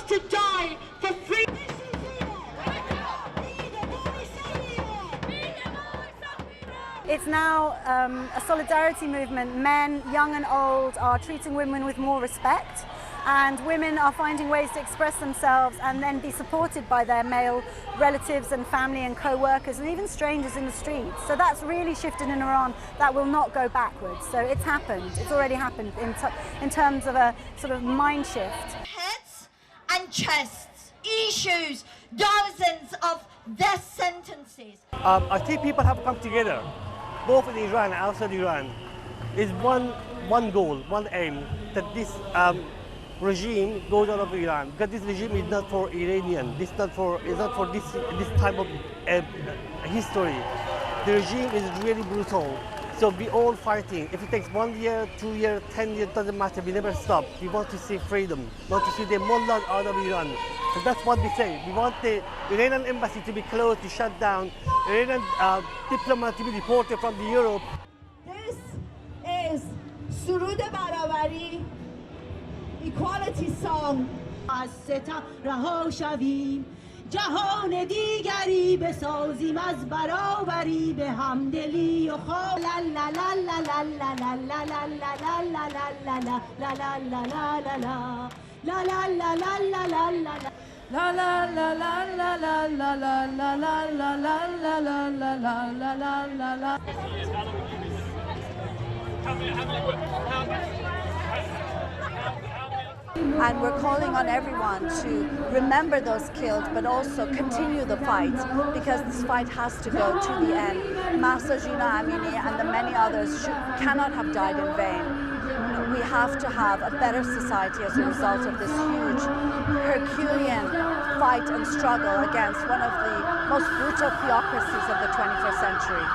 have to die for freedom. It's now a solidarity movement. Men, young and old, are treating women with more respect, and women are finding ways to express themselves and then be supported by their male relatives and family and co-workers and even strangers in the streets. So that's really shifted in Iran. That will not go backwards. So it's happened. It's already happened in terms of a sort of mind shift. Heads and chests, issues, dozens of death sentences. I think people have come together, both in Iran and outside Iran. Is one goal, one aim, that this regime goes out of Iran, because this regime is not for Iranian. It's not for this type of history. The regime is really brutal. So we all fighting. If it takes 1 year, 2 years, 10 years, doesn't matter. We never stop. We want to see freedom. We want to see the mullahs out of Iran. So that's what we say. We want the Iranian embassy to be closed, to shut down. Iranian diplomats to be deported from Europe. This is Surud Baravari, equality song. از ستم رها شویم جهان دیگری بسازیم از برابری به همدلی و خواب لا لا لا لا لا لا لا لا لا لا لا لا لا لا لا لا لا لا لا La la la la la la la la la la la la la la la la la la la. And we're calling on everyone to remember those killed, but also continue the fight, because this fight has to go to the end. Mahsa Amini and the many others cannot have died in vain. We have to have a better society as a result of this huge Herculean fight and struggle against one of the most brutal theocracies of the 21st century.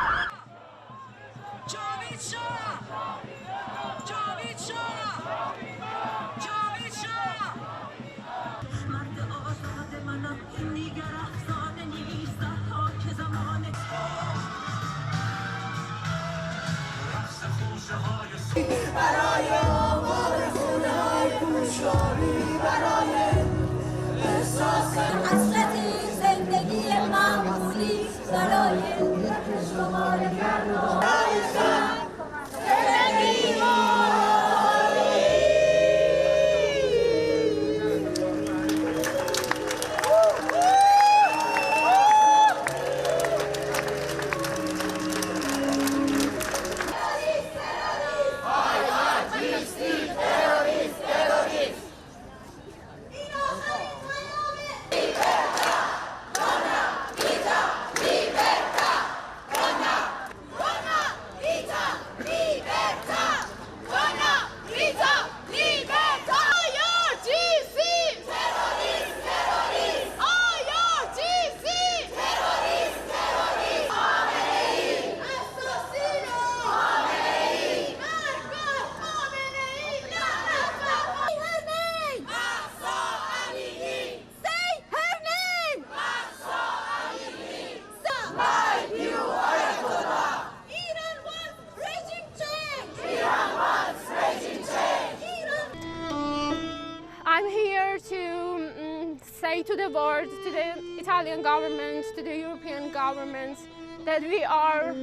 Say to the world, to the Italian government, to the European governments, that we are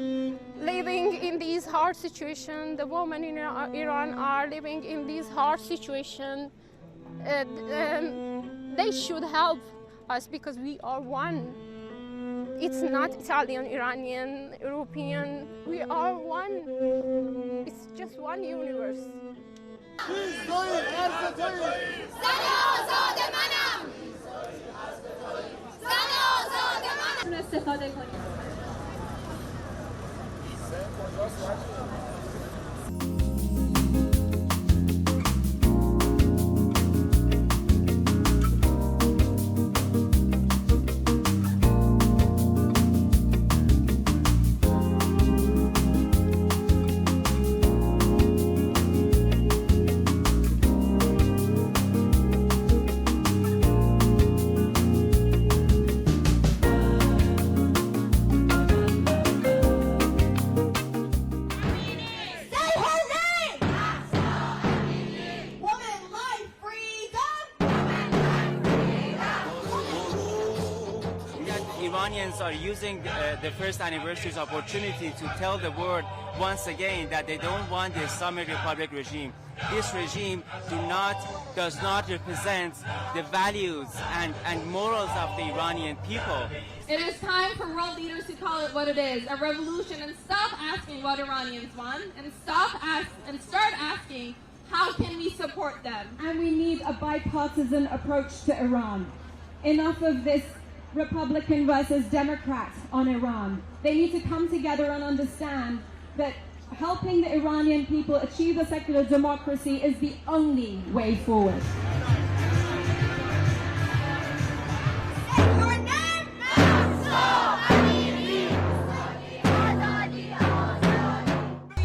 living in these hard situations. The women in Iran are living in these hard situations. They should help us because we are one. It's not Italian, Iranian, European. We are one. It's just one universe. استفاده کنیم. Iranians are using the first anniversary's opportunity to tell the world once again that they don't want the Islamic Republic regime. This regime does not represent the values and morals of the Iranian people. It is time for world leaders to call it what it is, a revolution, and stop asking what Iranians want, and start asking how can we support them. And we need a bipartisan approach to Iran. Enough of this Republican versus Democrat on Iran. They need to come together and understand that helping the Iranian people achieve a secular democracy is the only way forward.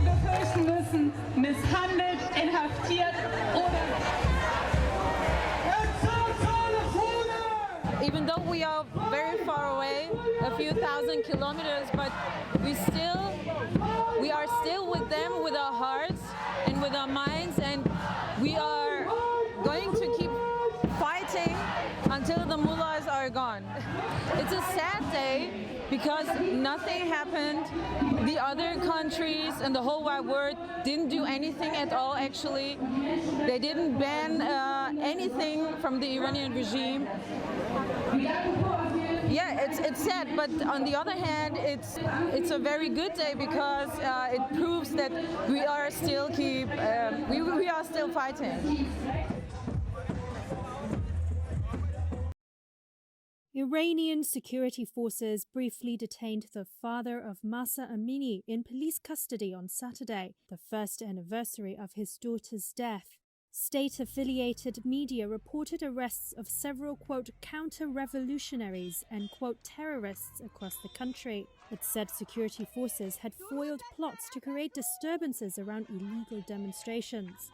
Befürchten müssen, misshandelt, inhaftiert oder... Even though we are very far away, a few thousand kilometers, but we are still with them, with our hearts and with our minds, and we are going to keep fighting until the mullahs are gone. It's a sad day because nothing happened. The other countries and the whole wide world didn't do anything at all, actually. They didn't ban anything from the Iranian regime. Yeah, it's sad, but on the other hand, it's a very good day because it proves that we are still we are still fighting. Iranian security forces briefly detained the father of Mahsa Amini in police custody on Saturday, the first anniversary of his daughter's death. State-affiliated media reported arrests of several, quote, counter-revolutionaries and, quote, terrorists across the country. It said security forces had foiled plots to create disturbances around illegal demonstrations.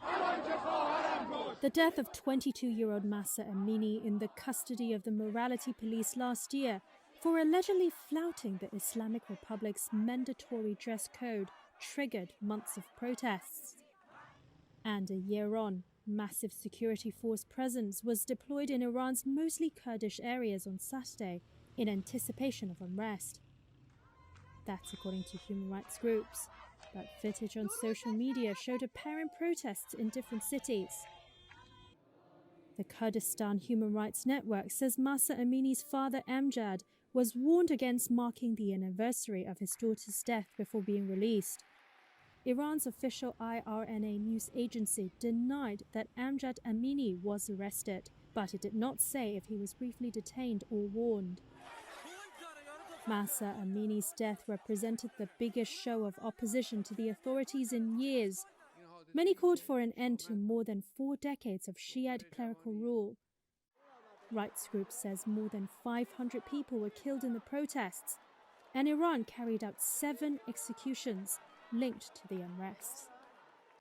The death of 22-year-old Mahsa Amini in the custody of the morality police last year for allegedly flouting the Islamic Republic's mandatory dress code triggered months of protests. And a year on, massive security force presence was deployed in Iran's mostly Kurdish areas on Saturday in anticipation of unrest. That's according to human rights groups, but footage on social media showed apparent protests in different cities. The Kurdistan Human Rights Network says Mahsa Amini's father Amjad was warned against marking the anniversary of his daughter's death before being released. Iran's official IRNA news agency denied that Amjad Amini was arrested, but it did not say if he was briefly detained or warned. Mahsa Amini's death represented the biggest show of opposition to the authorities in years. Many called for an end to more than 4 decades of Shiite clerical rule. Rights group says more than 500 people were killed in the protests, and Iran carried out 7 executions linked to the unrest.